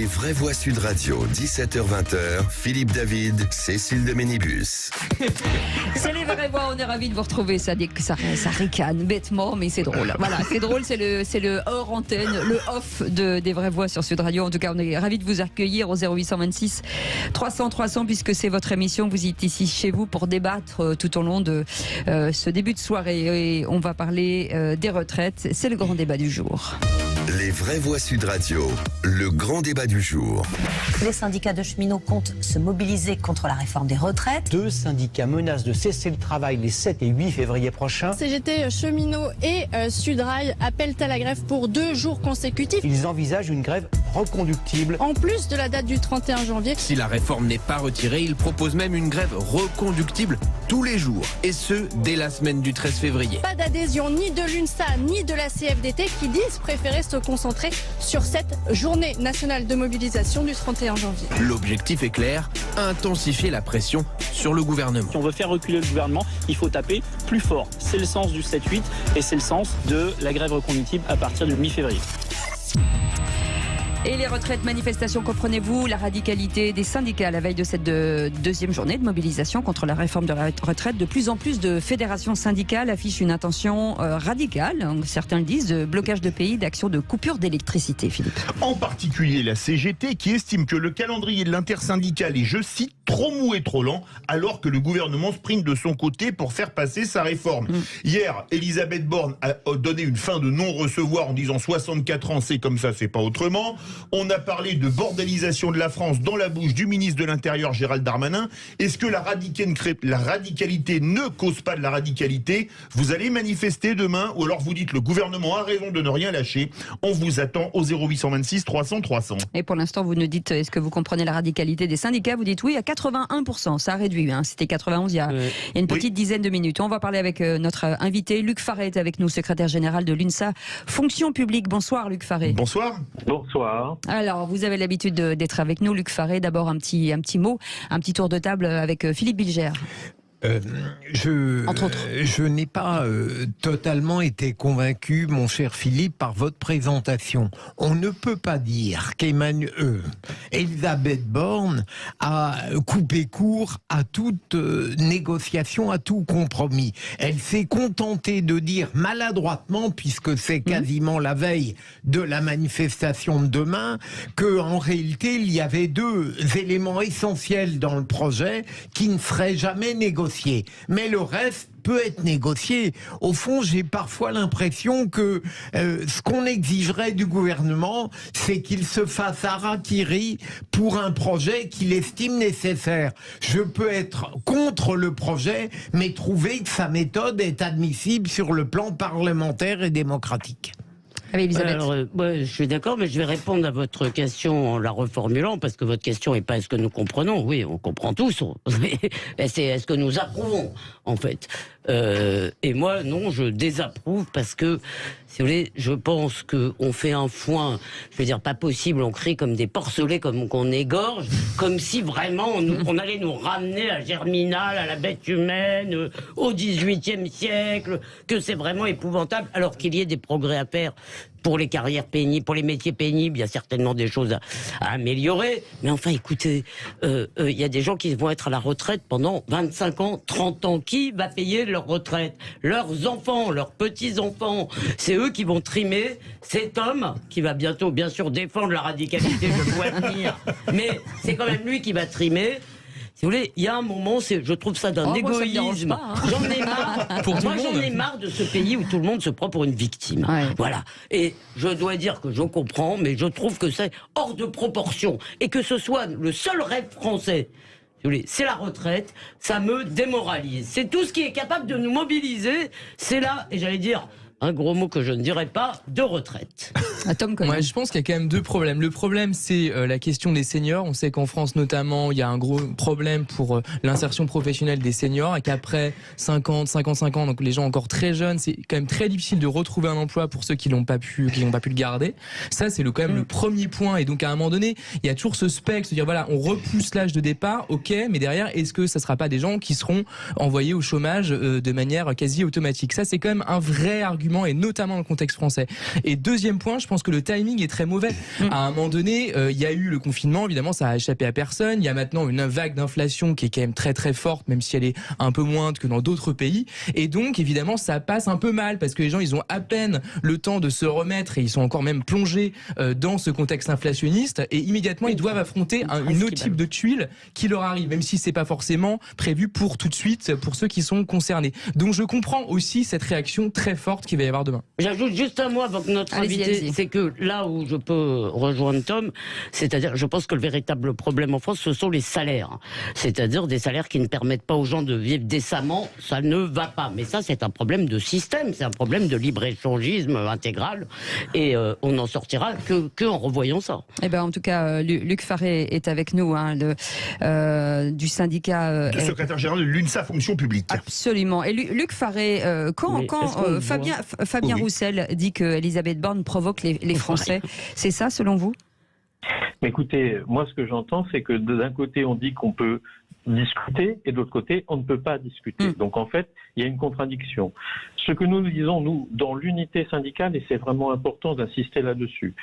Les vraies voix Sud Radio, 17h-20h, Philippe David, Cécile de Ménibus. C'est les vraies voix, on est ravis de vous retrouver. Ça ricane bêtement, mais c'est drôle. Voilà, c'est drôle, c'est le hors antenne, le off des vraies voix sur Sud Radio. En tout cas, on est ravis de vous accueillir au 0826 300 300, puisque c'est votre émission. Vous êtes ici chez vous pour débattre tout au long de ce début de soirée. Et on va parler des retraites. C'est le grand débat du jour. Les vraies voix Sud Radio, le grand débat du jour. Les syndicats de cheminots comptent se mobiliser contre la réforme des retraites. 2 syndicats menacent de cesser le travail les 7 et 8 février prochains. CGT cheminots et Sudrail appellent à la grève pour 2 jours consécutifs. Ils envisagent une grève reconductible. En plus de la date du 31 janvier. Si la réforme n'est pas retirée, ils proposent même une grève reconductible tous les jours. Et ce, dès la semaine du 13 février. Pas d'adhésion ni de l'UNSA ni de la CFDT qui disent préférer se concentrer sur cette journée nationale de mobilisation du 31 janvier. L'objectif est clair, intensifier la pression sur le gouvernement. Si on veut faire reculer le gouvernement, il faut taper plus fort. C'est le sens du 7-8 et c'est le sens de la grève reconductible à partir du mi-février. Et les retraites, manifestations, comprenez-vous la radicalité des syndicats à la veille de cette deuxième journée de mobilisation contre la réforme de la retraite. De plus en plus de fédérations syndicales affichent une intention radicale, certains le disent, de blocage de pays, d'action de coupure d'électricité, Philippe. En particulier la CGT qui estime que le calendrier de l'intersyndicale est, je cite, trop mou et trop lent, alors que le gouvernement sprint de son côté pour faire passer sa réforme. Hier, Elisabeth Borne a donné une fin de non-recevoir en disant 64 ans, c'est comme ça, c'est pas autrement. On a parlé de bordélisation de la France dans la bouche du ministre de l'Intérieur Gérald Darmanin. Est-ce que la radicalité ne cause pas de la radicalité? Vous allez manifester demain ou alors vous dites le gouvernement a raison de ne rien lâcher. On vous attend au 0826 300 300. Et pour l'instant, vous nous dites, est-ce que vous comprenez la radicalité des syndicats? Vous dites oui à 81%, ça a réduit. C'était 91 il y a une petite dizaine de minutes. On va parler avec notre invité, Luc Farret est avec nous, secrétaire général de l'UNSA Fonction publique. Bonsoir Luc Farret. Bonsoir. Bonsoir. Alors, vous avez l'habitude d'être avec nous, Luc Farret. D'abord, un petit mot, un petit tour de table avec Philippe Bilger. Je n'ai pas totalement été convaincu, mon cher Philippe, par votre présentation. On ne peut pas dire qu'Elisabeth Borne a coupé court à toute négociation, à tout compromis. Elle s'est contentée de dire maladroitement, puisque c'est quasiment la veille de la manifestation de demain, qu'en réalité, il y avait 2 éléments essentiels dans le projet qui ne seraient jamais négociés. Mais le reste peut être négocié. Au fond, j'ai parfois l'impression que ce qu'on exigerait du gouvernement, c'est qu'il se fasse harakiri pour un projet qu'il estime nécessaire. Je peux être contre le projet, mais trouver que sa méthode est admissible sur le plan parlementaire et démocratique. Alors, je suis d'accord, mais je vais répondre à votre question en la reformulant, parce que votre question n'est pas est-ce que nous comprenons. Oui, on comprend tous. C'est est-ce que nous approuvons, en fait. Et moi, non, je désapprouve parce que, si vous voulez, je pense qu'on fait un foin, je veux dire, pas possible, on crie comme des porcelets, comme qu'on égorge, comme si vraiment on allait nous ramener à Germinal, à la bête humaine, au XVIIIe siècle, que c'est vraiment épouvantable, alors qu'il y ait des progrès à faire. Pour les carrières pénibles, pour les métiers pénibles, il y a certainement des choses à améliorer. Mais enfin, écoutez, il y a des gens qui vont être à la retraite pendant 25 ans, 30 ans. Qui va payer leur retraite? Leurs enfants, leurs petits-enfants. C'est eux qui vont trimer cet homme qui va bientôt, bien sûr, défendre la radicalité, je dois le dire. Mais c'est quand même lui qui va trimer. Si vous voulez, il y a un moment, je trouve ça d'un égoïsme. Moi, ça J'en ai marre. J'en ai marre de ce pays où tout le monde se prend pour une victime. Ouais. Voilà. Et je dois dire que je comprends, mais je trouve que c'est hors de proportion. Et que ce soit le seul rêve français, si vous voulez, c'est la retraite, ça me démoralise. C'est tout ce qui est capable de nous mobiliser. C'est là, et j'allais dire, un gros mot que je ne dirais pas, de retraite. Tom, Ouais, je pense qu'il y a quand même 2 problèmes. Le problème, c'est la question des seniors. On sait qu'en France, notamment, il y a un gros problème pour l'insertion professionnelle des seniors et qu'après 50, 55 ans, donc les gens encore très jeunes, c'est quand même très difficile de retrouver un emploi pour ceux qui n'ont pas pu le garder. Ça, c'est quand même le premier point. Et donc, à un moment donné, il y a toujours ce spectre, se dire voilà, on repousse l'âge de départ, ok, mais derrière, est-ce que ça sera pas des gens qui seront envoyés au chômage de manière quasi automatique? Ça, c'est quand même un vrai argument rapidement et notamment dans le contexte français. Et deuxième point, je pense que le timing est très mauvais. À un moment donné, il y a eu le confinement, évidemment, ça a échappé à personne. Il y a maintenant une vague d'inflation qui est quand même très très forte, même si elle est un peu moindre que dans d'autres pays. Et donc, évidemment, ça passe un peu mal parce que les gens, ils ont à peine le temps de se remettre et ils sont encore même plongés dans ce contexte inflationniste. Et immédiatement, ils doivent affronter un autre type de tuile qui leur arrive, même si c'est pas forcément prévu pour tout de suite pour ceux qui sont concernés. Donc, je comprends aussi cette réaction très forte qu'il va y avoir demain. J'ajoute juste un mot avant que notre invité, c'est que là où je peux rejoindre Tom, c'est-à-dire, je pense que le véritable problème en France, ce sont les salaires. C'est-à-dire des salaires qui ne permettent pas aux gens de vivre décemment, ça ne va pas. Mais ça, c'est un problème de système, c'est un problème de libre-échangisme intégral, et on n'en sortira que en revoyant ça. Eh ben, en tout cas, Luc Faré est avec nous, hein, du syndicat... Le secrétaire général de l'UNSA Fonction publique. Absolument. Et Luc Faré, quand Fabien Roussel dit que Elisabeth Borne provoque les Français, c'est ça selon vous ? Écoutez, moi ce que j'entends, c'est que d'un côté on dit qu'on peut discuter et de l'autre côté on ne peut pas discuter. Donc en fait, il y a une contradiction. Ce que nous disons, nous, dans l'unité syndicale, et c'est vraiment important d'insister là-dessus,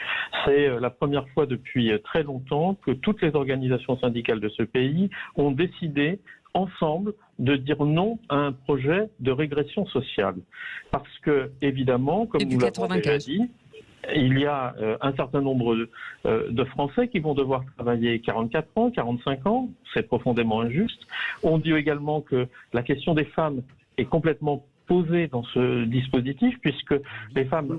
c'est la première fois depuis très longtemps que toutes les organisations syndicales de ce pays ont décidé ensemble de dire non à un projet de régression sociale. Parce que, évidemment, comme nous l'avons déjà dit, il y a un certain nombre de Français qui vont devoir travailler 44 ans, 45 ans, c'est profondément injuste. On dit également que la question des femmes est complètement posée dans ce dispositif, puisque les femmes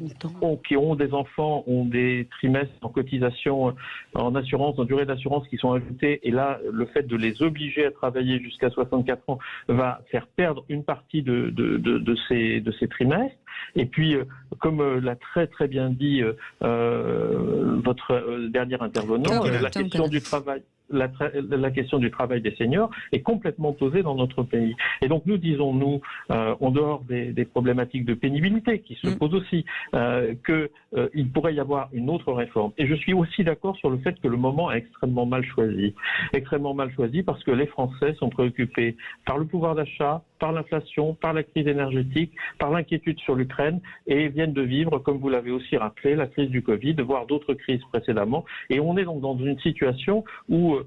qui ont des enfants ont des trimestres en cotisation, en assurance, en durée d'assurance qui sont ajoutés, et là, le fait de les obliger à travailler jusqu'à 64 ans va faire perdre une partie de ces trimestres. Et puis, comme l'a très très bien dit votre dernier intervenant, la question du travail. La question du travail des seniors est complètement posée dans notre pays. Et donc nous disons, nous, en dehors des problématiques de pénibilité qui se posent aussi, qu'il pourrait y avoir une autre réforme. Et je suis aussi d'accord sur le fait que le moment est extrêmement mal choisi. Extrêmement mal choisi parce que les Français sont préoccupés par le pouvoir d'achat, par l'inflation, par la crise énergétique, par l'inquiétude sur l'Ukraine, et viennent de vivre, comme vous l'avez aussi rappelé, la crise du Covid, voire d'autres crises précédemment. Et on est donc dans une situation où,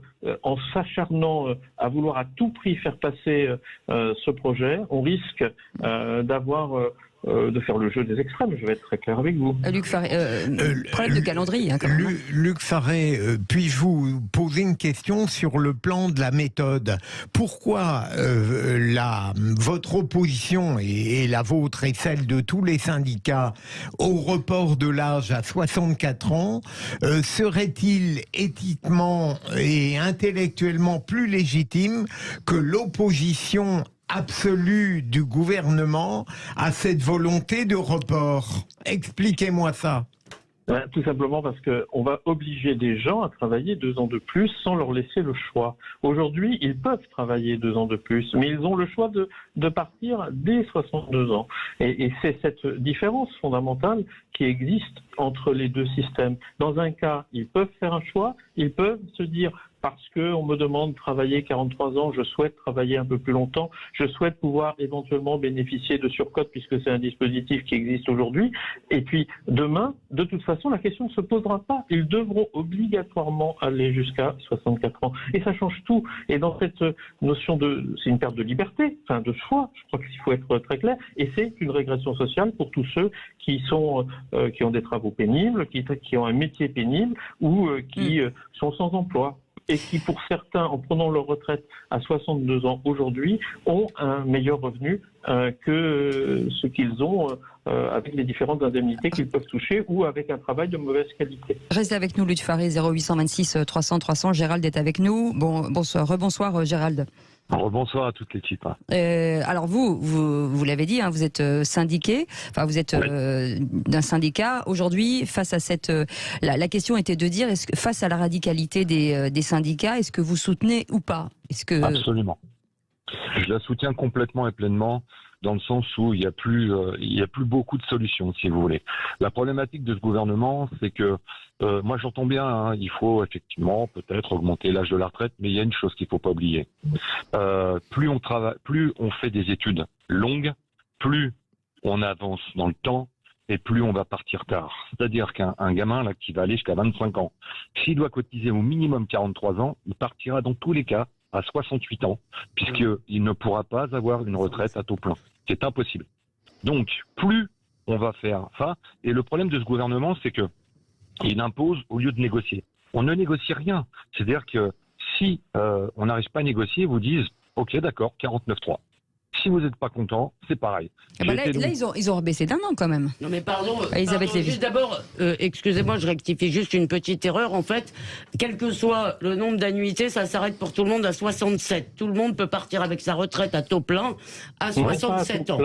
en s'acharnant à vouloir à tout prix faire passer ce projet, on risque de faire le jeu des extrêmes, je vais être très clair avec vous. Luc Faré, problème de calendrier. Hein, quand même. Luc Faré, puis-je vous poser une question sur le plan de la méthode ? Pourquoi votre opposition et la vôtre et celle de tous les syndicats au report de l'âge à 64 ans serait-il éthiquement et intellectuellement plus légitime que l'opposition absolue du gouvernement à cette volonté de report? Expliquez-moi ça. Tout simplement parce qu'on va obliger des gens à travailler 2 ans de plus sans leur laisser le choix. Aujourd'hui, ils peuvent travailler 2 ans de plus, mais ils ont le choix de partir dès 62 ans. Et c'est cette différence fondamentale qui existe entre les deux systèmes. Dans un cas, ils peuvent faire un choix, ils peuvent se dire parce qu'on me demande de travailler 43 ans, je souhaite travailler un peu plus longtemps, je souhaite pouvoir éventuellement bénéficier de surcote puisque c'est un dispositif qui existe aujourd'hui. Et puis demain, de toute façon, la question ne se posera pas. Ils devront obligatoirement aller jusqu'à 64 ans. Et ça change tout. Et dans cette notion c'est une perte de liberté, enfin de choix, je crois qu'il faut être très clair. Et c'est une régression sociale pour tous ceux qui ont des travaux pénibles, qui ont un métier pénible ou qui sont sans emploi. Et qui, pour certains, en prenant leur retraite à 62 ans aujourd'hui, ont un meilleur revenu que ce qu'ils ont avec les différentes indemnités qu'ils peuvent toucher ou avec un travail de mauvaise qualité. Restez avec nous, Luc Faré, 0826 300 300. Gérald est avec nous. Rebonsoir Gérald. Bonsoir à toute l'équipe. Alors vous l'avez dit, hein, vous êtes syndiqué, enfin vous êtes d'un syndicat. Aujourd'hui, face à la question était de dire, face à la radicalité des syndicats, est-ce que vous soutenez ou pas ? Absolument. Je la soutiens complètement et pleinement, dans le sens où il y a plus beaucoup de solutions, si vous voulez. La problématique de ce gouvernement, c'est que moi j'entends bien, hein, il faut effectivement peut-être augmenter l'âge de la retraite, mais il y a une chose qu'il faut pas oublier. Plus on fait des études longues, plus on avance dans le temps et plus on va partir tard. C'est-à-dire qu'un gamin là, qui va aller jusqu'à 25 ans, s'il doit cotiser au minimum 43 ans, il partira dans tous les cas à 68 ans, puisqu'il ne pourra pas avoir une retraite à taux plein. C'est impossible. Donc, plus on va faire ça, et le problème de ce gouvernement, c'est que il impose au lieu de négocier. On ne négocie rien. C'est-à-dire que si on n'arrive pas à négocier, ils vous disent « Ok, d'accord, 49.3 ». Si vous n'êtes pas content, c'est pareil. Là, ils ont rebaissé d'1 an quand même. Non mais pardon, Elisabeth Lévy. juste d'abord, excusez-moi, je rectifie juste une petite erreur. En fait, quel que soit le nombre d'annuités, ça s'arrête pour tout le monde à 67. Tout le monde peut partir avec sa retraite à taux plein à 67 ans.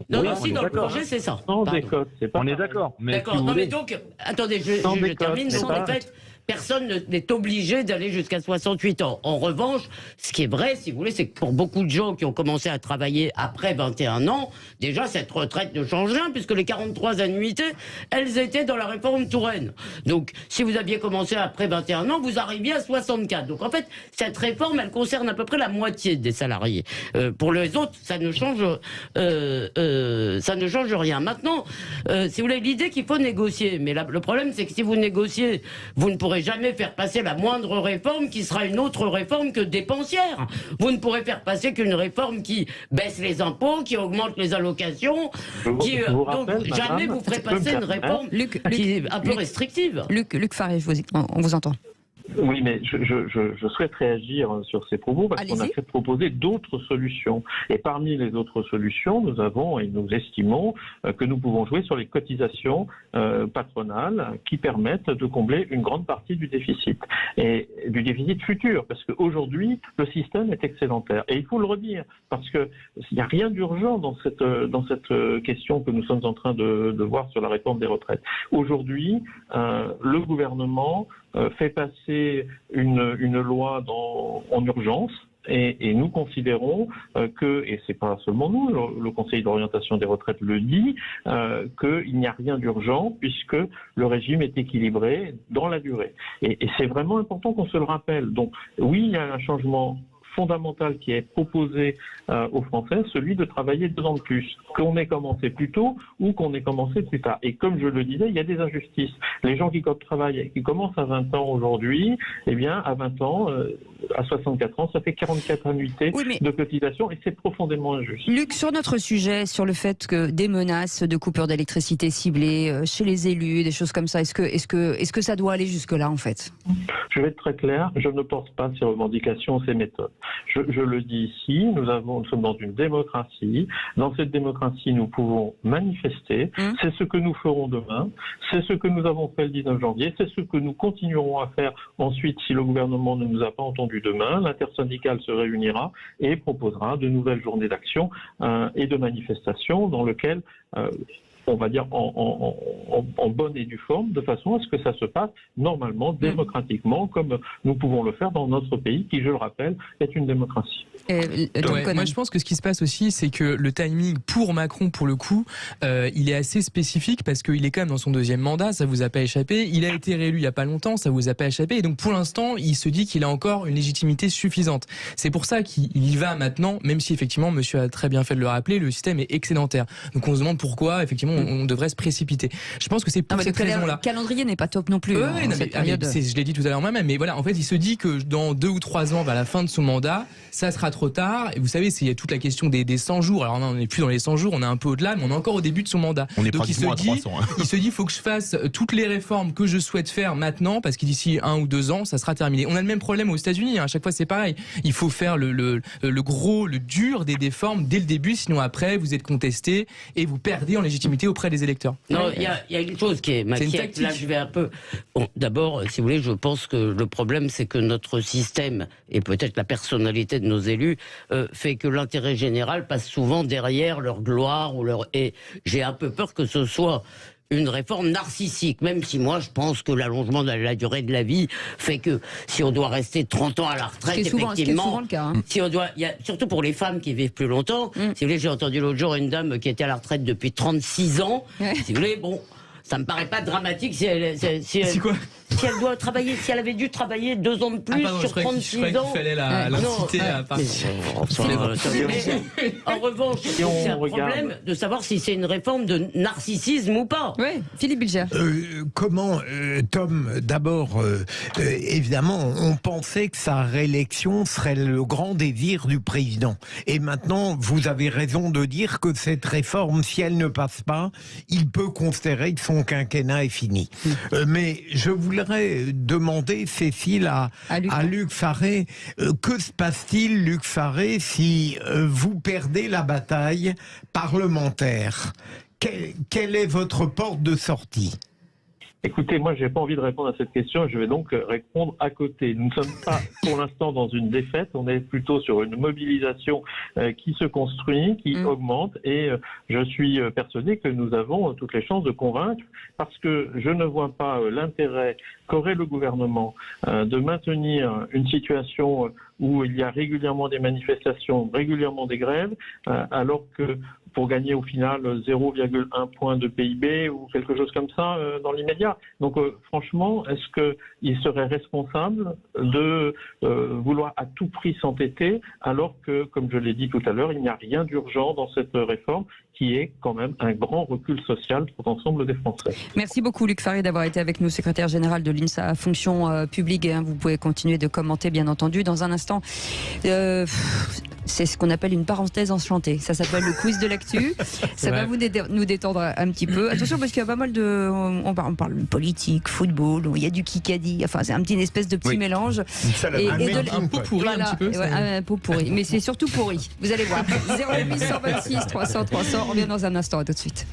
Non, oui, mais si, dans le projet, c'est ça. Sans décote, c'est pas. On est d'accord. D'accord, si non mais donc, attendez, je termine. Donc en fait, personne n'est obligé d'aller jusqu'à 68 ans. En revanche, ce qui est vrai, si vous voulez, c'est que pour beaucoup de gens qui ont commencé à travailler après 21 ans, déjà cette retraite ne change rien, puisque les 43 annuités, elles étaient dans la réforme Touraine. Donc, si vous aviez commencé après 21 ans, vous arriviez à 64. Donc en fait, cette réforme, elle concerne à peu près la moitié des salariés. Pour les autres, ça ne change rien. Maintenant, si vous voulez, l'idée qu'il faut négocier, mais le problème, c'est que si vous négociez, vous ne pourrez jamais faire passer la moindre réforme qui sera une autre réforme que dépensière. Vous ne pourrez faire passer qu'une réforme qui baisse les impôts, qui augmente les allocations, donc jamais vous ferez passer une réforme qui est un peu restrictive. Luc Faré, on vous entend. Oui, mais je souhaite réagir sur ces propos parce qu'on a fait proposer d'autres solutions. Et parmi les autres solutions, nous avons et nous estimons que nous pouvons jouer sur les cotisations patronales qui permettent de combler une grande partie du déficit et du déficit futur. Parce qu'aujourd'hui, le système est excédentaire. Et il faut le redire parce qu'il n'y a rien d'urgent dans cette question que nous sommes en train de voir sur la réforme des retraites. Aujourd'hui, le gouvernement fait passer une loi en urgence et nous considérons que, et c'est pas seulement nous, le Conseil d'orientation des retraites le dit, qu'il n'y a rien d'urgent puisque le régime est équilibré dans la durée. Et c'est vraiment important qu'on se le rappelle. Donc oui, il y a un changement fondamental qui est proposé aux Français, celui de travailler 2 ans de plus, qu'on ait commencé plus tôt ou qu'on ait commencé plus tard. Et comme je le disais, il y a des injustices. Les gens qui travaillent et qui commencent à 20 ans aujourd'hui, eh bien, à 20 ans, à 64 ans, ça fait 44 annuités de cotisation et c'est profondément injuste. Luc, sur notre sujet, sur le fait que des menaces de coupure d'électricité ciblées chez les élus, des choses comme ça, est-ce que ça doit aller jusque-là, en fait? Je vais être très clair, je ne pense pas ces revendications, ces méthodes. Je le dis ici, nous sommes dans une démocratie. Dans cette démocratie, nous pouvons manifester. C'est ce que nous ferons demain. C'est ce que nous avons fait le 19 janvier. C'est ce que nous continuerons à faire ensuite si le gouvernement ne nous a pas entendus demain. L'intersyndicale se réunira et proposera de nouvelles journées d'action et de manifestations dans lesquelles on va dire en bonne et due forme, de façon à ce que ça se passe normalement, démocratiquement, comme nous pouvons le faire dans notre pays, qui, je le rappelle, est une démocratie. Moi, je pense que ce qui se passe aussi, c'est que le timing pour Macron, pour le coup, il est assez spécifique parce qu'il est quand même dans son 2e mandat, ça vous a pas échappé. Il a été réélu il y a pas longtemps, ça vous a pas échappé. Et donc, pour l'instant, il se dit qu'il a encore une légitimité suffisante. C'est pour ça qu'il y va maintenant, même si effectivement, monsieur a très bien fait de le rappeler, le système est excédentaire. Donc, on se demande pourquoi, effectivement, on devrait se précipiter. Je pense que c'est pour cette raison-là. Le calendrier n'est pas top non plus. Je l'ai dit tout à l'heure moi-même, mais voilà, en fait, il se dit que dans 2 ou 3 ans, à la fin de son mandat, ça sera trop tard. Et vous savez, il y a toute la question des 100 jours. Alors, on n'est plus dans les 100 jours, on est un peu au-delà, mais on est encore au début de son mandat. Donc, il se dit, il faut que je fasse toutes les réformes que je souhaite faire maintenant, parce que d'ici 1 ou 2 ans, ça sera terminé. On a le même problème aux États-Unis. À chaque fois, c'est pareil. Il faut faire le dur des réformes dès le début, sinon après, vous êtes contesté et vous perdez en légitimité auprès des électeurs. Non, il y a une chose qui m'inquiète. Là, je vais un peu. Bon, d'abord, si vous voulez, je pense que le problème, c'est que notre système et peut-être la personnalité de nos élus fait que l'intérêt général passe souvent derrière leur gloire ou leur. Et j'ai un peu peur que ce soit une réforme narcissique, même si moi je pense que l'allongement de la durée de la vie fait que si on doit rester 30 ans à la retraite, effectivement, ce qui est souvent le cas, si on doit, surtout pour les femmes qui vivent plus longtemps, si vous voulez, j'ai entendu l'autre jour une dame qui était à la retraite depuis 36 ans, si vous voulez, bon, Ça me paraît pas dramatique si elle doit travailler, si elle avait dû travailler 2 ans de plus sur 36 ans. Il fallait l'inciter à partir. En revanche, c'est un problème de savoir si c'est une réforme de narcissisme ou pas. Oui, Philippe Bilger. Comment, Tom, d'abord, évidemment, on pensait que sa réélection serait le grand désir du président. Et maintenant, vous avez raison de dire que cette réforme, si elle ne passe pas, il peut considérer que son quinquennat est fini. Mais je voudrais demander, Cécile, à Luc Faré, que se passe-t-il, Luc Faré, si vous perdez la bataille parlementaire? Quelle est votre porte de sortie? Écoutez, moi, j'ai pas envie de répondre à cette question. Je vais donc répondre à côté. Nous ne sommes pas, pour l'instant, dans une défaite. On est plutôt sur une mobilisation qui se construit, qui augmente. Et je suis persuadé que nous avons toutes les chances de convaincre, parce que je ne vois pas l'intérêt qu'aurait le gouvernement de maintenir une situation où il y a régulièrement des manifestations, régulièrement des grèves, alors que pour gagner au final 0,1 point de PIB ou quelque chose comme ça dans l'immédiat. Donc franchement, est-ce qu'il serait responsable de vouloir à tout prix s'entêter, alors que, comme je l'ai dit tout à l'heure, il n'y a rien d'urgent dans cette réforme qui est quand même un grand recul social pour l'ensemble des Français. Merci beaucoup Luc Faré d'avoir été avec nous, secrétaire général de l'INSA Fonction publique. Vous pouvez continuer de commenter, bien entendu. Dans un instant, c'est ce qu'on appelle une parenthèse enchantée. Ça s'appelle le quiz de l'actu. Ça va nous détendre un petit peu. Attention, parce qu'il y a pas mal de... On parle politique, football, il y a du kikadi. Enfin, c'est une espèce de petit mélange. Un pot pourri un petit peu. Un pot pourri. Mais c'est surtout pourri. Vous allez voir. 08 126 300 300. On revient dans un instant. À tout de suite.